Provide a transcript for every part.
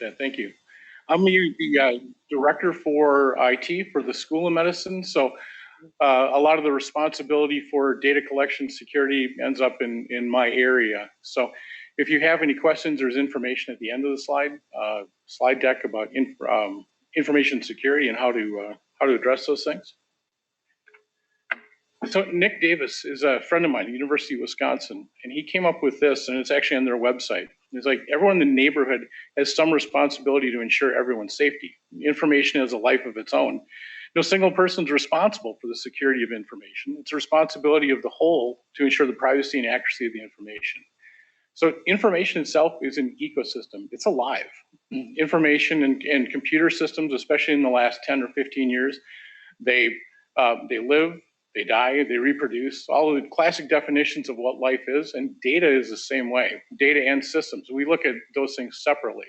that. Thank you. I'm the director for IT for the School of Medicine. So a lot of the responsibility for data collection security ends up in my area. So if you have any questions, there's information at the end of the slide deck about information security and how to address those things. So Nick Davis is a friend of mine at the University of Wisconsin, and he came up with this, and it's actually on their website. It's like everyone in the neighborhood has some responsibility to ensure everyone's safety. Information has a life of its own. No single person is responsible for the security of information. It's a responsibility of the whole to ensure the privacy and accuracy of the information. So information itself is an ecosystem. It's alive. Information and computer systems, especially in the last 10 or 15 years, they live, they die, they reproduce, all of the classic definitions of what life is, and data is the same way, data and systems. We look at those things separately.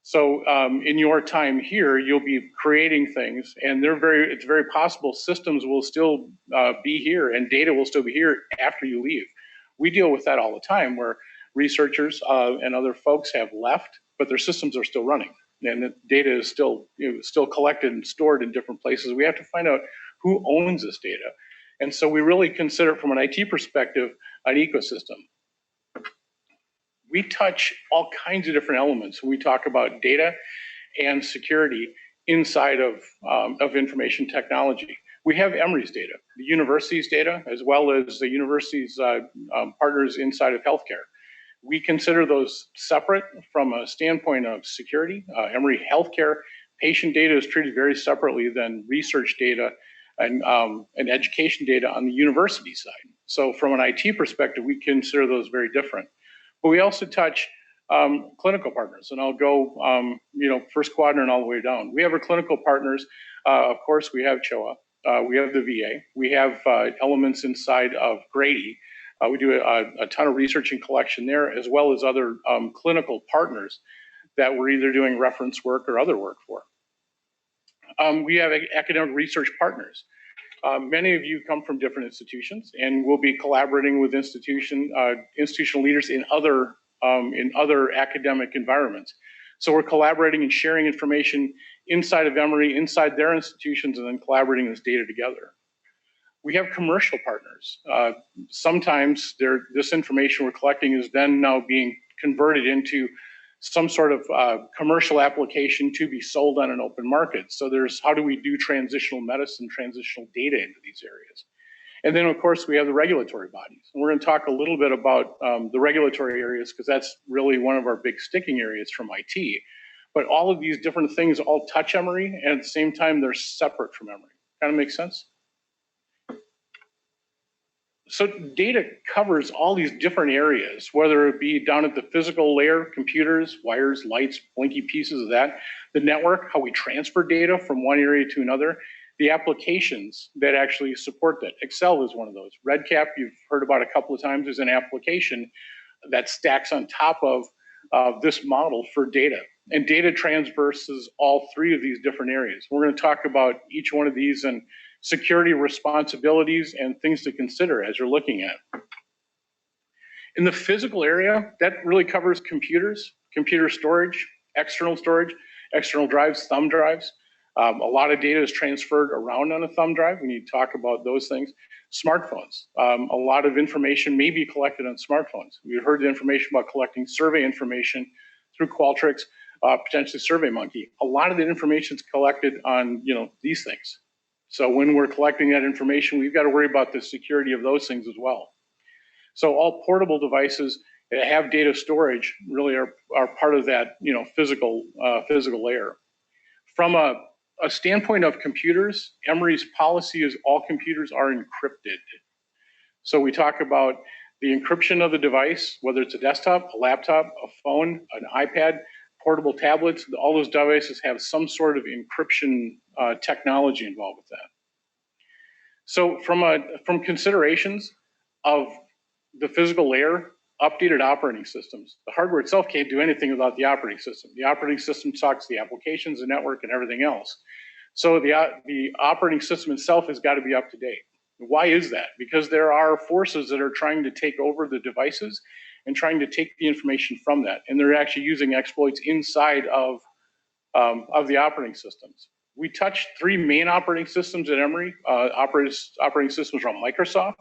So in your time here, you'll be creating things, and it's very possible systems will still be here and data will still be here after you leave. We deal with that all the time where researchers and other folks have left, but their systems are still running. And the data is still collected and stored in different places. We have to find out who owns this data. And so we really consider from an IT perspective, an ecosystem. We touch all kinds of different elements when we talk about data and security inside of information technology. We have Emory's data, the university's data, as well as the university's partners inside of healthcare. We consider those separate from a standpoint of security. Emory Healthcare patient data is treated very separately than research data and education data on the university side. So from an IT perspective, we consider those very different. But we also touch clinical partners, and I'll go first quadrant all the way down. We have our clinical partners. Of course, we have CHOA. We have the VA. We have elements inside of Grady. We do a ton of research and collection there, as well as other clinical partners that we're either doing reference work or other work for. We have academic research partners. Many of you come from different institutions, and we'll be collaborating with institutional leaders in other academic environments. So we're collaborating and sharing information inside of Emory, inside their institutions, and then collaborating this data together. We have commercial partners. Sometimes this information we're collecting is then now being converted into some sort of commercial application to be sold on an open market. So there's how do we do transitional medicine, transitional data into these areas? And then of course we have the regulatory bodies. And we're going to talk a little bit about the regulatory areas because that's really one of our big sticking areas from IT. But all of these different things all touch Emory, and at the same time they're separate from Emory. Kind of makes sense? So data covers all these different areas, whether it be down at the physical layer, computers, wires, lights, blinky pieces of that, the network, how we transfer data from one area to another, the applications that actually support that. Excel is one of those. REDCap, you've heard about a couple of times, is an application that stacks on top of this model for data. And data transverses all three of these different areas. We're going to talk about each one of these and security responsibilities and things to consider as you're looking at. In the physical area, that really covers computers, computer storage, external drives, thumb drives. A lot of data is transferred around on a thumb drive. We need to talk about those things. Smartphones. A lot of information may be collected on smartphones. We heard the information about collecting survey information through Qualtrics, potentially SurveyMonkey. A lot of the information is collected on these things. So when we're collecting that information, we've got to worry about the security of those things as well. So all portable devices that have data storage really are part of that physical layer. From a standpoint of computers, Emory's policy is all computers are encrypted. So we talk about the encryption of the device, whether it's a desktop, a laptop, a phone, an iPad, portable tablets, all those devices have some sort of encryption technology involved with that. So from considerations of the physical layer, updated operating systems, the hardware itself can't do anything without the operating system. The operating system talks to the applications, the network, and everything else. So the operating system itself has got to be up to date. Why is that? Because there are forces that are trying to take over the devices and trying to take the information from that. And they're actually using exploits inside of the operating systems. We touched 3 main operating systems at Emory, operating systems around Microsoft,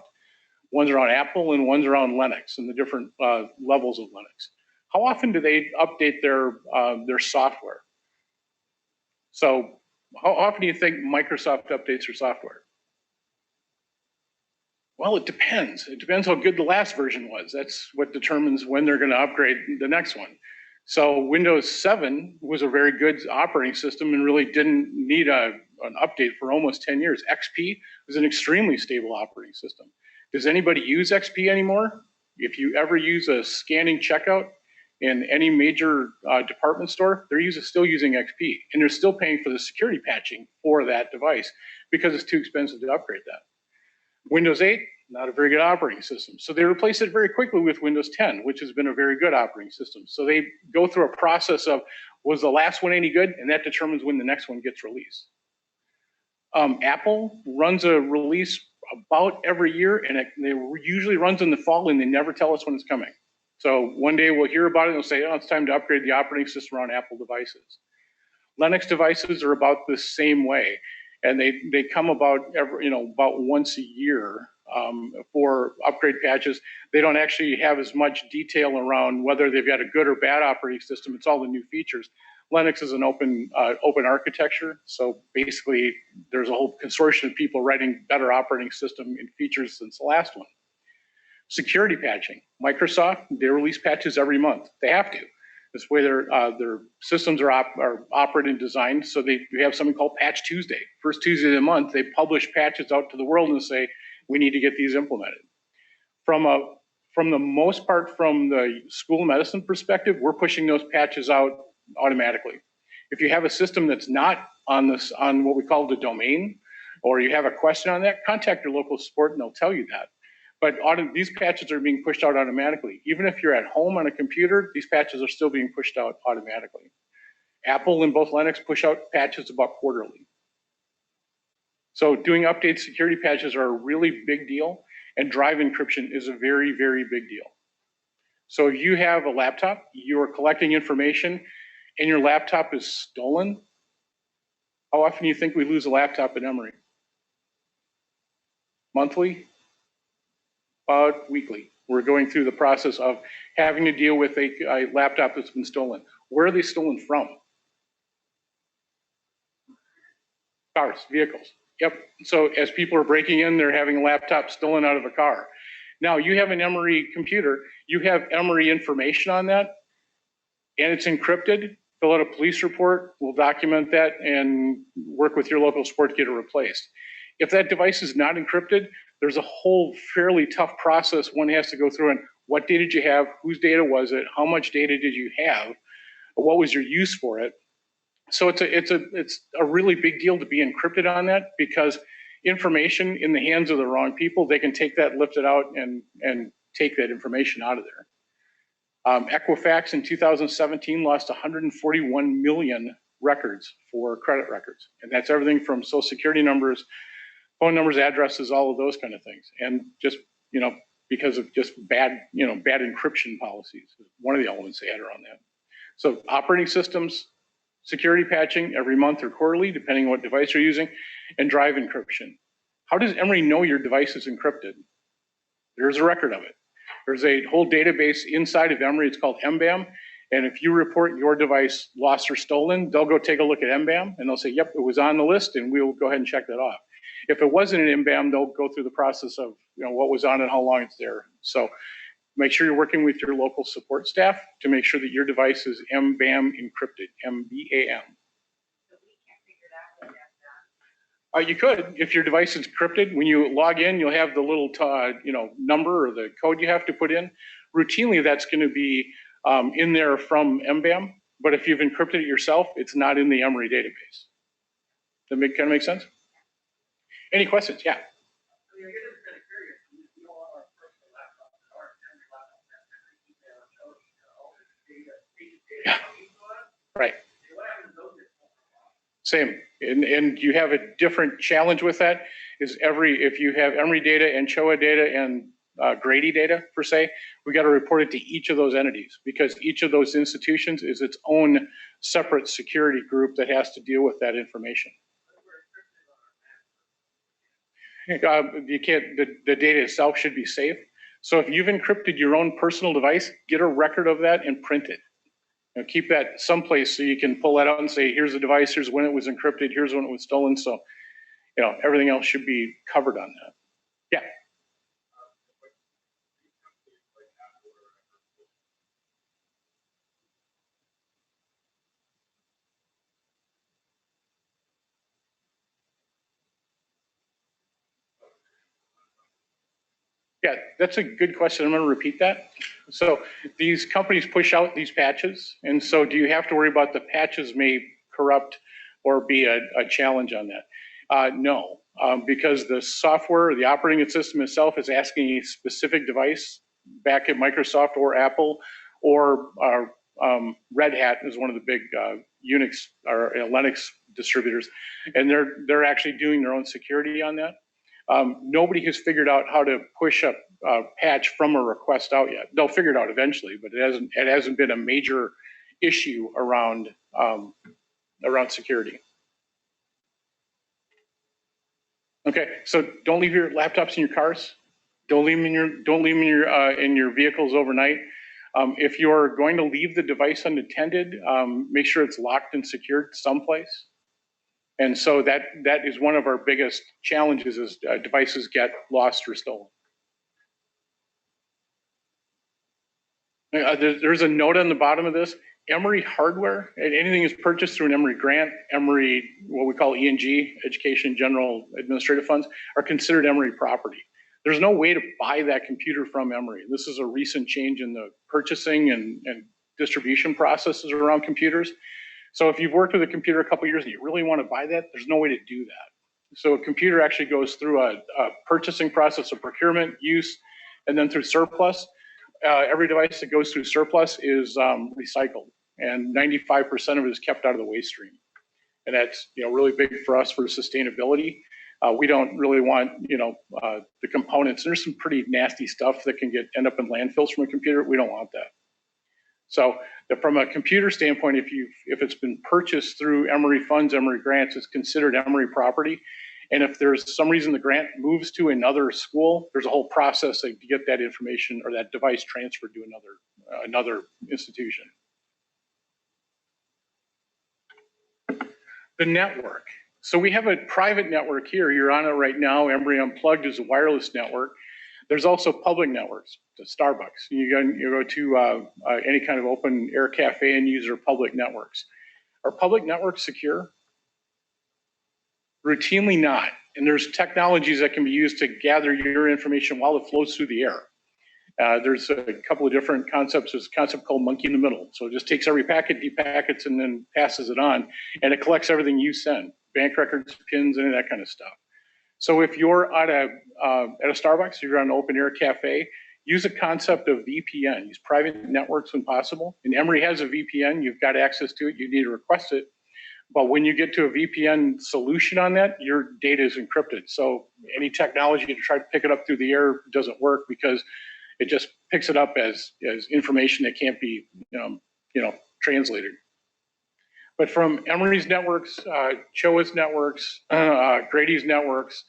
one's around Apple, and one's around Linux and the different levels of Linux. How often do they update their software? So how often do you think Microsoft updates their software? Well, it depends. It depends how good the last version was. That's what determines when they're going to upgrade the next one. So Windows 7 was a very good operating system and really didn't need an update for almost 10 years. XP was an extremely stable operating system. Does anybody use XP anymore? If you ever use a scanning checkout in any major department store, they're still using XP, and they're still paying for the security patching for that device because it's too expensive to upgrade that. Windows 8, not a very good operating system. So they replaced it very quickly with Windows 10, which has been a very good operating system. So they go through a process of, was the last one any good? And that determines when the next one gets released. Apple runs a release about every year, and it usually runs in the fall, and they never tell us when it's coming. So one day we'll hear about it, and they'll say, oh, it's time to upgrade the operating system around Apple devices. Linux devices are about the same way. And they come about about once a year for upgrade patches. They don't actually have as much detail around whether they've got a good or bad operating system. It's all the new features. Linux is an open architecture, so basically there's a whole consortium of people writing better operating system and features since the last one. Security patching. Microsoft, they release patches every month. They have to. This way their systems are operated and designed, so we have something called Patch Tuesday. First Tuesday of the month, they publish patches out to the world and say, we need to get these implemented. From the most part, from the school of medicine perspective, we're pushing those patches out automatically. If you have a system that's not on what we call the domain, or you have a question on that, contact your local support and they'll tell you that. But these patches are being pushed out automatically. Even if you're at home on a computer, these patches are still being pushed out automatically. Apple and both Linux push out patches about quarterly. So doing update security patches are a really big deal, and drive encryption is a very, very big deal. So if you have a laptop, you're collecting information, and your laptop is stolen, how often do you think we lose a laptop at Emory? Monthly? About weekly. We're going through the process of having to deal with a laptop that's been stolen. Where are they stolen from? Cars, vehicles. Yep. So as people are breaking in, they're having a laptop stolen out of a car. Now you have an Emory computer, you have Emory information on that, and it's encrypted. Fill out a police report, we'll document that and work with your local support to get it replaced. If that device is not encrypted, there's a whole fairly tough process one has to go through. And what data did you have? Whose data was it? How much data did you have? What was your use for it? So it's a really big deal to be encrypted on that, because information in the hands of the wrong people, they can take that, lift it out, and take that information out of there. Equifax in 2017 lost 141 million records for credit records, and that's everything from social security numbers, phone numbers, addresses, all of those kind of things. And just, because of just bad encryption policies, one of the elements they had around that. So operating systems, security patching every month or quarterly, depending on what device you're using, and drive encryption. How does Emory know your device is encrypted? There's a record of it. There's a whole database inside of Emory, it's called MBAM. And if you report your device lost or stolen, they'll go take a look at MBAM and they'll say, yep, it was on the list, and we'll go ahead and check that off. If it wasn't an MBAM, they'll go through the process of what was on it, how long it's there. So make sure you're working with your local support staff to make sure that your device is MBAM encrypted, MBAM. You could, if your device is encrypted, when you log in, you'll have the little number or the code you have to put in. Routinely, that's going to be in there from MBAM, but if you've encrypted it yourself, it's not in the Emory database. Does that kind of make sense? Any questions? Yeah. Yeah. Right. Same. And you have a different challenge with that. If you have Emory data and CHOA data and Grady data per se. We got to report it to each of those entities because each of those institutions is its own separate security group that has to deal with that information. You can't, the data itself should be safe. So if you've encrypted your own personal device, get a record of that and print it. Keep that someplace so you can pull that out and say, here's the device, here's when it was encrypted, here's when it was stolen. So, everything else should be covered on that. Yeah. Yeah, that's a good question. I'm going to repeat that. So these companies push out these patches. And so do you have to worry about the patches may corrupt or be a challenge on that? No, because the software, the operating system itself is asking a specific device back at Microsoft or Apple or Red Hat is one of the big Unix or Linux distributors. And they're actually doing their own security on that. Nobody has figured out how to push a patch from a request out yet. They'll figure it out eventually, but it hasn't been a major issue around security. Okay, so don't leave your laptops in your cars. Don't leave them in your vehicles overnight. If you're going to leave the device unattended, make sure it's locked and secured someplace. And so that is one of our biggest challenges is devices get lost or stolen. There's a note on the bottom of this. Emory hardware, and anything is purchased through an Emory grant, Emory, what we call ENG, Education General Administrative Funds, are considered Emory property. There's no way to buy that computer from Emory. This is a recent change in the purchasing and distribution processes around computers. So if you've worked with a computer a couple of years and you really want to buy that, there's no way to do that. So a computer actually goes through a purchasing process of procurement, use, and then through surplus. Every device that goes through surplus is recycled, and 95% of it is kept out of the waste stream. And that's really big for us for sustainability. We don't really want the components. There's some pretty nasty stuff that can end up in landfills from a computer. We don't want that. So from a computer standpoint, if it's been purchased through Emory funds, Emory grants, it's considered Emory property. And if there's some reason the grant moves to another school, there's a whole process to get that information or that device transferred to another institution. The network. So we have a private network here. You're on it right now. Emory Unplugged is a wireless network. There's also public networks, to Starbucks. You go to any kind of open air cafe and use their public networks. Are public networks secure? Routinely not. And there's technologies that can be used to gather your information while it flows through the air. There's a couple of different concepts. There's a concept called monkey in the middle. So it just takes every packet, depackets, and then passes it on. And it collects everything you send, bank records, pins, and that kind of stuff. So if you're at a Starbucks, you're on an open air cafe, use a concept of VPN, use private networks when possible. And Emory has a VPN, you've got access to it, you need to request it. But when you get to a VPN solution on that, your data is encrypted. So any technology to try to pick it up through the air doesn't work because it just picks it up as information that can't be translated. But from Emory's networks, CHOA's networks, Grady's networks,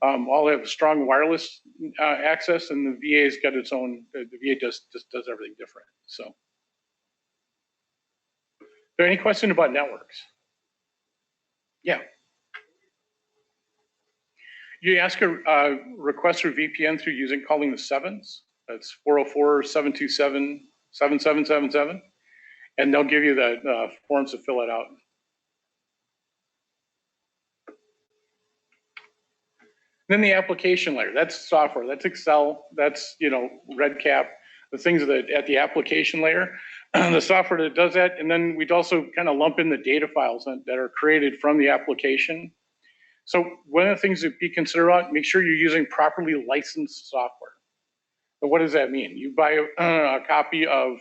all have strong wireless access, and the VA's got its own. The VA just does everything different. So, is there any question about networks? Yeah. You ask a request for VPN through calling the sevens. That's 404-727-7777. And they'll give you the forms to fill it out. Then the application layer, that's software, that's Excel, that's REDCap, the things that at the application layer, the software that does that, and then we'd also kind of lump in the data files that are created from the application. So one of the things to be considered about, make sure you're using properly licensed software. But what does that mean? You buy a copy of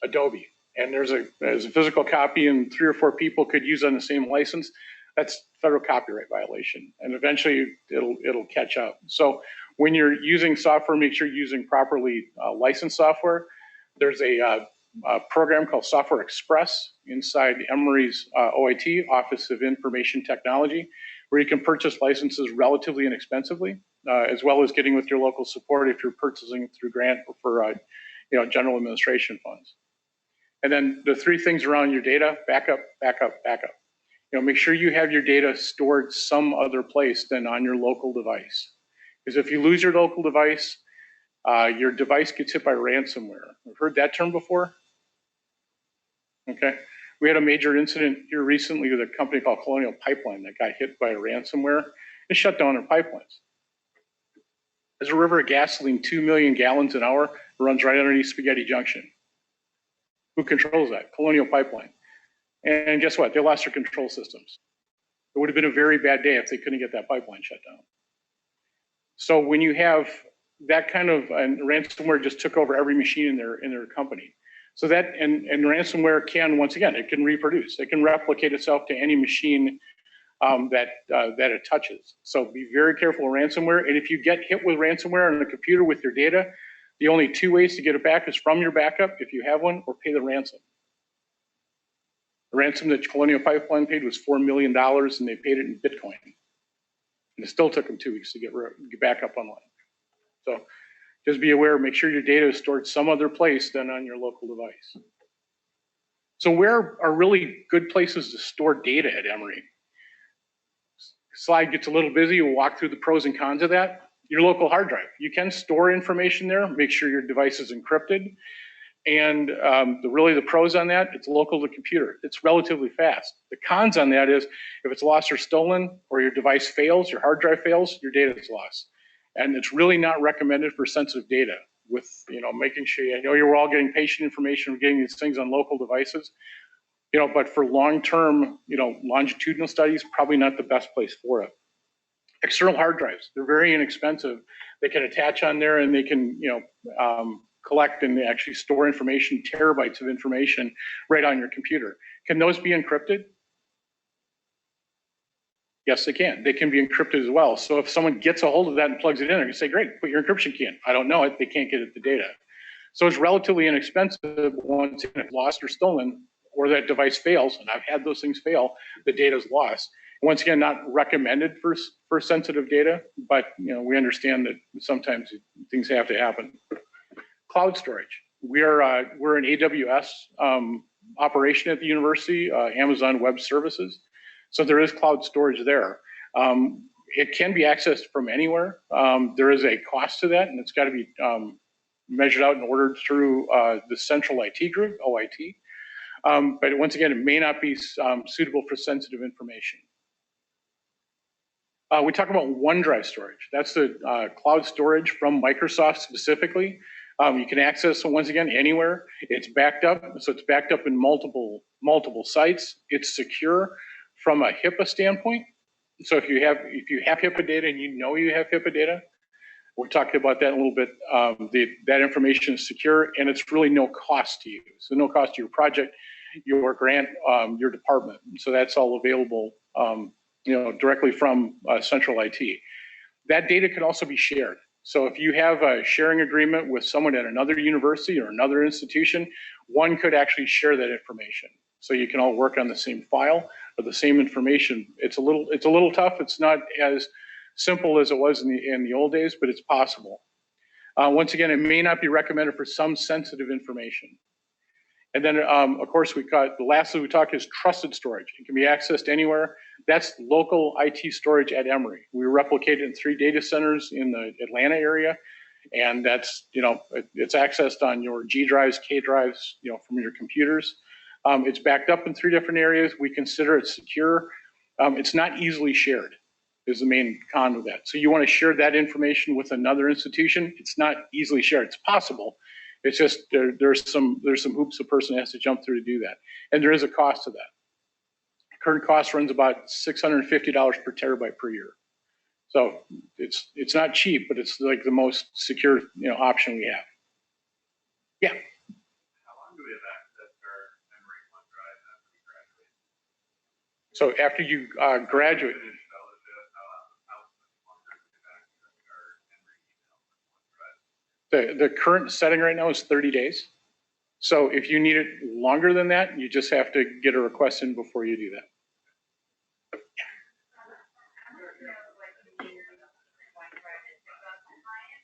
Adobe, and there's a physical copy, and 3 or 4 people could use on the same license. That's federal copyright violation, and eventually it'll catch up. So When you're using software, make sure you're using properly licensed software. There's a program called Software Express inside Emory's OIT, Office of Information Technology, where you can purchase licenses relatively inexpensively, as well as getting with your local support if you're purchasing through grant or for general administration funds. And then the three things around your data: backup, backup, backup. Make sure you have your data stored some other place than on your local device. Because if you lose your local device, your device gets hit by ransomware. I've heard that term before? Okay. We had a major incident here recently with a company called Colonial Pipeline that got hit by a ransomware and shut down their pipelines. There's a river of gasoline, 2 million gallons an hour, runs right underneath Spaghetti Junction. Who controls that? Colonial Pipeline. And guess what? They lost their control systems. It would have been a very bad day if they couldn't get that pipeline shut down. So when you have that kind of, and ransomware just took over every machine in their company. So that, and ransomware can, once again, it can reproduce. It can replicate itself to any machine that it touches. So be very careful of ransomware. And if you get hit with ransomware on the computer with your data, the only two ways to get it back is from your backup, if you have one, or pay the ransom. The ransom that Colonial Pipeline paid was $4 million, and they paid it in Bitcoin. And it still took them 2 weeks to get back up online. So just be aware, make sure your data is stored some other place than on your local device. So where are really good places to store data at Emory? Slide gets a little busy, we'll walk through the pros and cons of that. Your local hard drive, you can store information there, make sure your device is encrypted. And the pros on that, it's local to computer. It's relatively fast. The cons on that is if it's lost or stolen or your device fails, your hard drive fails, your data is lost. And it's really not recommended for sensitive data with, making sure, you're all getting patient information, we're getting these things on local devices, but for long-term, longitudinal studies, probably not the best place for it. External hard drives, they're very inexpensive. They can attach on there and they can, collect and actually store information, terabytes of information right on your computer. Can those be encrypted? Yes, they can. They can be encrypted as well. So if someone gets a hold of that and plugs it in, you say, great, put your encryption key in. I don't know it, they can't get at the data. So it's relatively inexpensive once it's lost or stolen, or that device fails, and I've had those things fail, the data is lost. Once again, not recommended for sensitive data, but we understand that sometimes things have to happen. Cloud storage. We're an AWS operation at the university, Amazon Web Services. So there is cloud storage there. It can be accessed from anywhere. There is a cost to that, and it's got to be measured out and ordered through the central IT group, OIT. But once again, it may not be suitable for sensitive information. We talk about OneDrive storage. That's the cloud storage from Microsoft specifically. You can access it once again anywhere. It's backed up, so it's backed up in multiple sites. It's secure from a HIPAA standpoint. So if you have HIPAA data and you have HIPAA data, we're talking about that in a little bit. That information is secure and it's really no cost to you. So no cost to your project, your grant, your department. So that's all available, directly from central IT. That data can also be shared. So if you have a sharing agreement with someone at another university or another institution, one could actually share that information. So you can all work on the same file or the same information. It's a little tough. It's not as simple as it was in the old days, but it's possible. Once again, it may not be recommended for some sensitive information. And then, of course, lastly, we talk is trusted storage. It can be accessed anywhere. That's local IT storage at Emory. We replicate it in 3 data centers in the Atlanta area. And that's, it's accessed on your G drives, K drives, from your computers. It's backed up in 3 different areas. We consider it secure. It's not easily shared is the main con with that. So you want to share that information with another institution. It's not easily shared. It's possible. It's just there's some hoops a person has to jump through to do that, and there is a cost to that. Current cost runs about $650 per terabyte per year. So it's not cheap, but it's like the most secure option we have. Yeah. How long do we have access to our Emory OneDrive after we graduate? So after you graduate. The current setting right now is 30 days. So if you need it longer than that, you just have to get a request in before you do that.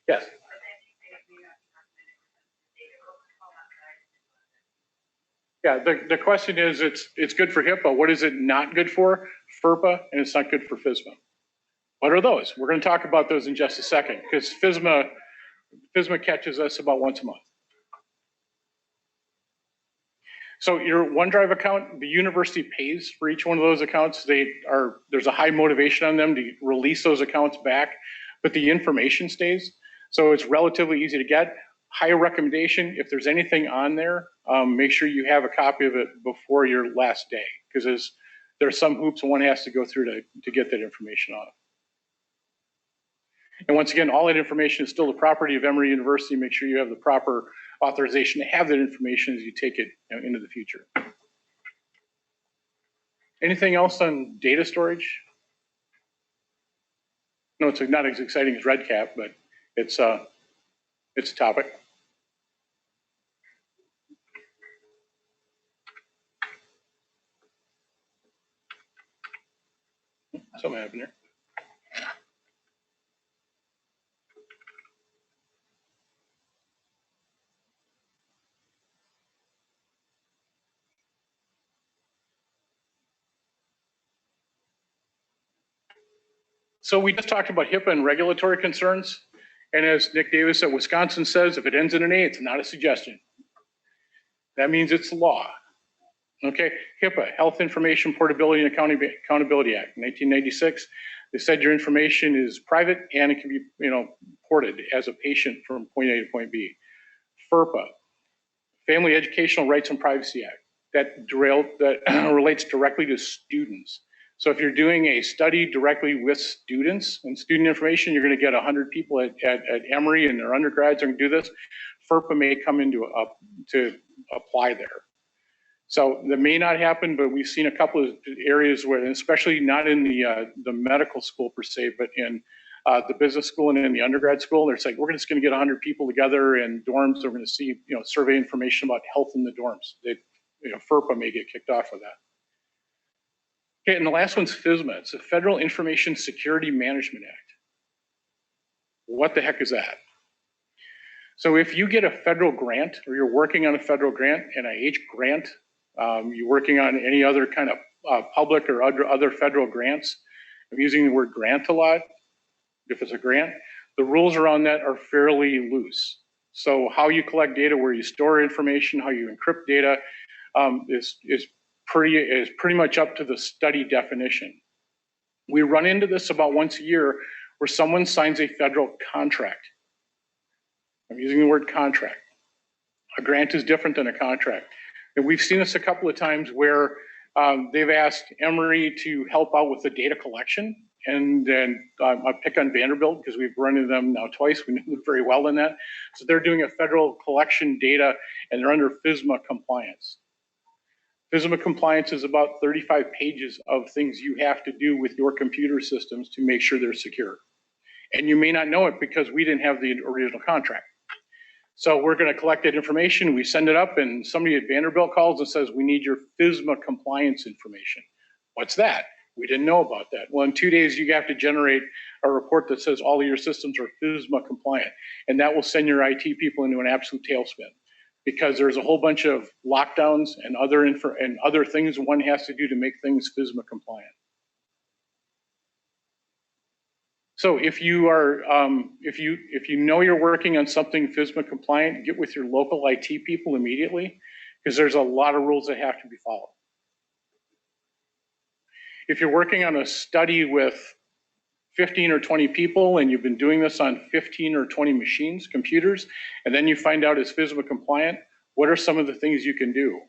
Yes. Yeah, the question is, it's good for HIPAA. What is it not good for? FERPA, and it's not good for FSMA. What are those? We're going to talk about those in just a second, because FSMA catches us about once a month. So your OneDrive account, the university pays for each one of those accounts. There's a high motivation on them to release those accounts back, but the information stays. So it's relatively easy to get. High recommendation, if there's anything on there, make sure you have a copy of it before your last day, because there's some hoops one has to go through to get that information on. And once again, all that information is still the property of Emory University. Make sure you have the proper authorization to have that information as you take it into the future. Anything else on data storage? No, it's not as exciting as REDCap, but it's a topic. Something happened here. So we just talked about HIPAA and regulatory concerns. And as Nick Davis at Wisconsin says, if it ends in an A, it's not a suggestion. That means it's law. Okay, HIPAA, Health Information Portability and Accountability Act, 1996. They said your information is private and it can be, ported as a patient from point A to point B. FERPA, Family Educational Rights and Privacy Act, that relates directly to students. So if you're doing a study directly with students and student information, you're going to get 100 people at Emory and their undergrads are going to do this. FERPA may come into to apply there. So that may not happen, but we've seen a couple of areas where, especially not in the medical school per se, but in the business school and in the undergrad school, they're saying, we're just going to get 100 people together in dorms. We're going to see, survey information about health in the dorms. FERPA may get kicked off of that. Okay, and the last one's FSMA. It's the Federal Information Security Management Act. What the heck is that? So if you get a federal grant or you're working on a federal grant, NIH grant, you're working on any other kind of public or other federal grants, I'm using the word grant a lot. If it's a grant, the rules around that are fairly loose. So how you collect data, where you store information, how you encrypt data is pretty much up to the study definition. We run into this about once a year where someone signs a federal contract. I'm using the word contract. A grant is different than a contract. And we've seen this a couple of times where they've asked Emory to help out with the data collection. And then I'll pick on Vanderbilt because we've run into them now twice. We know them very well in that. So they're doing a federal collection data and they're under FSMA compliance. FSMA compliance is about 35 pages of things you have to do with your computer systems to make sure they're secure. And you may not know it because we didn't have the original contract. So we're going to collect that information, we send it up, and somebody at Vanderbilt calls and says, we need your FSMA compliance information. What's that? We didn't know about that. Well, in 2 days, you have to generate a report that says all of your systems are FSMA compliant. And that will send your IT people into an absolute tailspin because there's a whole bunch of lockdowns and other things one has to do to make things FSMA compliant. So if you are, if you know you're working on something FSMA compliant, get with your local IT people immediately because there's a lot of rules that have to be followed. If you're working on a study with 15 or 20 people and you've been doing this on 15 or 20 machines, computers, and then you find out it's FSMA compliant, what are some of the things you can do?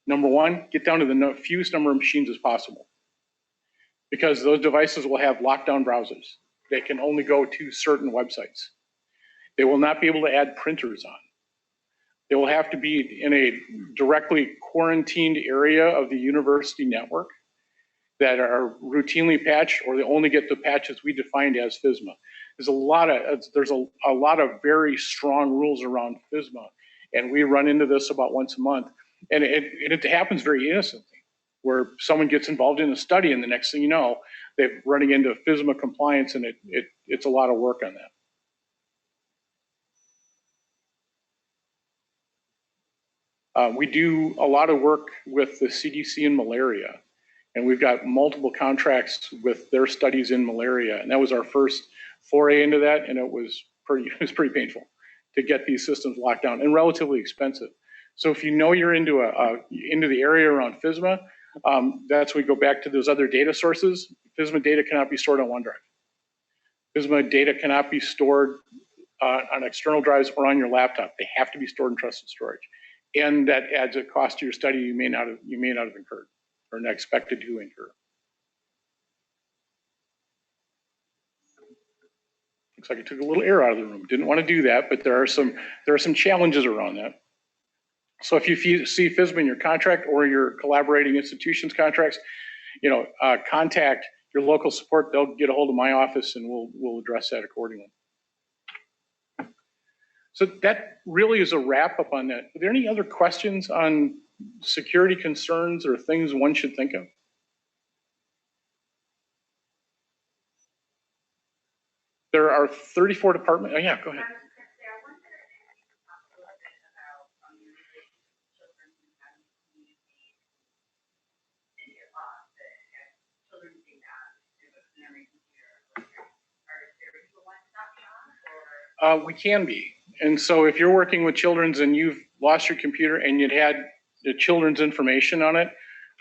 Number one, get down to the fewest number of machines as possible, because those devices will have lockdown browsers. They can only go to certain websites. They will not be able to add printers on. They will have to be in a directly quarantined area of the university network that are routinely patched, or they only get the patches we defined as FSMA. there's a lot of very strong rules around FSMA, and we run into this about once a month, and it happens very innocently, where someone gets involved in a study, and the next thing you know, they're running into FSMA compliance, and it's a lot of work on that. We do a lot of work with the CDC in malaria, and we've got multiple contracts with their studies in malaria, and that was our first foray into that, and it was pretty painful to get these systems locked down and relatively expensive. So if you know you're into the area around FSMA, that's when we go back to those other data sources. FSMA data cannot be stored on OneDrive. FSMA data cannot be stored on external drives or on your laptop. They have to be stored in trusted storage, and that adds a cost to your study you may not have incurred or not expected to incur. Looks like it took a little air out of the room. Didn't want to do that, but there are some challenges around that. So if you see FSMA in your contract or your collaborating institutions contracts, contact your local support. They'll get a hold of my office, and we'll address that accordingly. So that really is a wrap up on that. Are there any other questions on security concerns or things one should think of? There are 34 departments. Oh, yeah, go ahead. We can be. And so if you're working with children's and you've lost your computer and you'd had the children's information on it,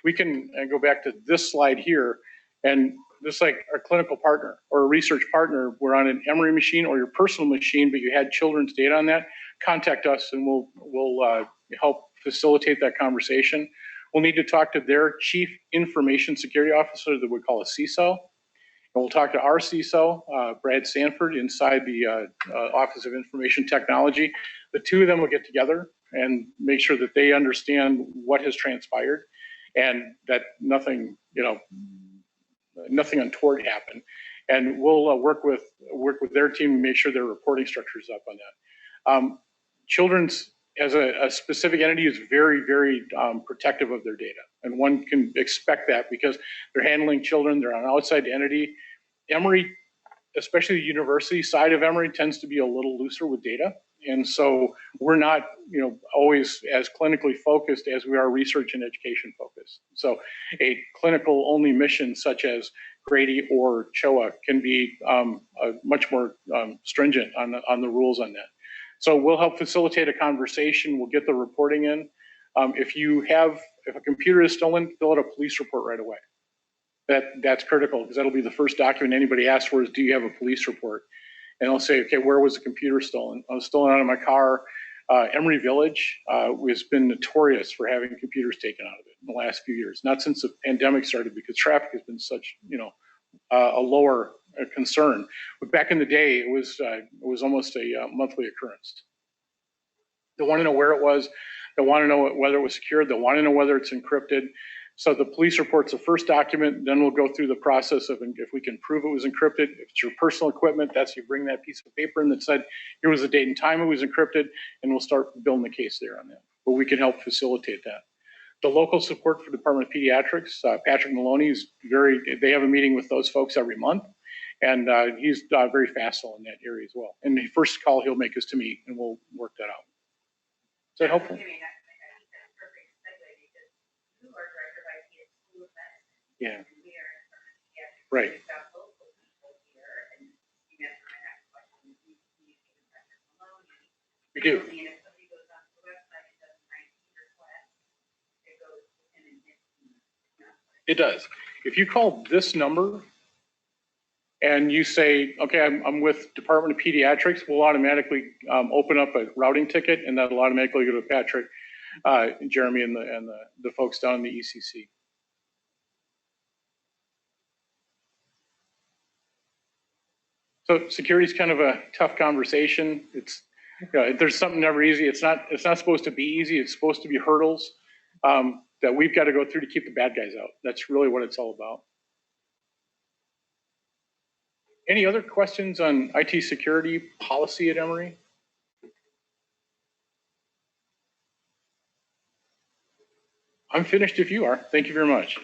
we can go back to this slide here, and just like our clinical partner or a research partner, we're on an Emory machine or your personal machine, but you had children's data on that, contact us and we'll help facilitate that conversation. We'll need to talk to their chief information security officer that we call a CISO. And we'll talk to our CISO, Brad Sanford, inside the Office of Information Technology. The two of them will get together and make sure that they understand what has transpired and that nothing untoward happened. And we'll work with their team to make sure their reporting structure is up on that. Children's, as a specific entity, is very, very protective of their data. And one can expect that because they're handling children, they're an outside entity. Emory, especially the university side of Emory, tends to be a little looser with data. And so we're not, always as clinically focused as we are research and education focused. So a clinical only mission such as Grady or CHOA can be much more stringent on the rules on that. So we'll help facilitate a conversation. We'll get the reporting in. If a computer is stolen, fill out a police report right away. That's critical because that'll be the first document anybody asks for is, do you have a police report? And I'll say, okay, where was the computer stolen? I was stolen out of my car. Emory Village has been notorious for having computers taken out of it in the last few years. Not since the pandemic started, because traffic has been such, a lower concern. But back in the day, it was almost a monthly occurrence. They want to know where it was. They want to know whether it was secured. They want to know whether it's encrypted. So the police report's the first document. Then we'll go through the process of, if we can prove it was encrypted. If it's your personal equipment, that's you bring that piece of paper in that said, here was the date and time it was encrypted, and we'll start building the case there on that. But we can help facilitate that. The local support for Department of Pediatrics, Patrick Maloney, they have a meeting with those folks every month. And he's very facile in that area as well. And the first call he'll make is to me, and we'll work that out. Is that helpful? Yeah. Right. We do. It does. If you call this number and you say, okay, I'm with Department of Pediatrics, we'll automatically open up a routing ticket, and that'll automatically go to Patrick, Jeremy, and the folks down in the ECC. So security is kind of a tough conversation. There's something never easy. It's not supposed to be easy. It's supposed to be hurdles that we've got to go through to keep the bad guys out. That's really what it's all about. Any other questions on IT security policy at Emory? I'm finished if you are. Thank you very much.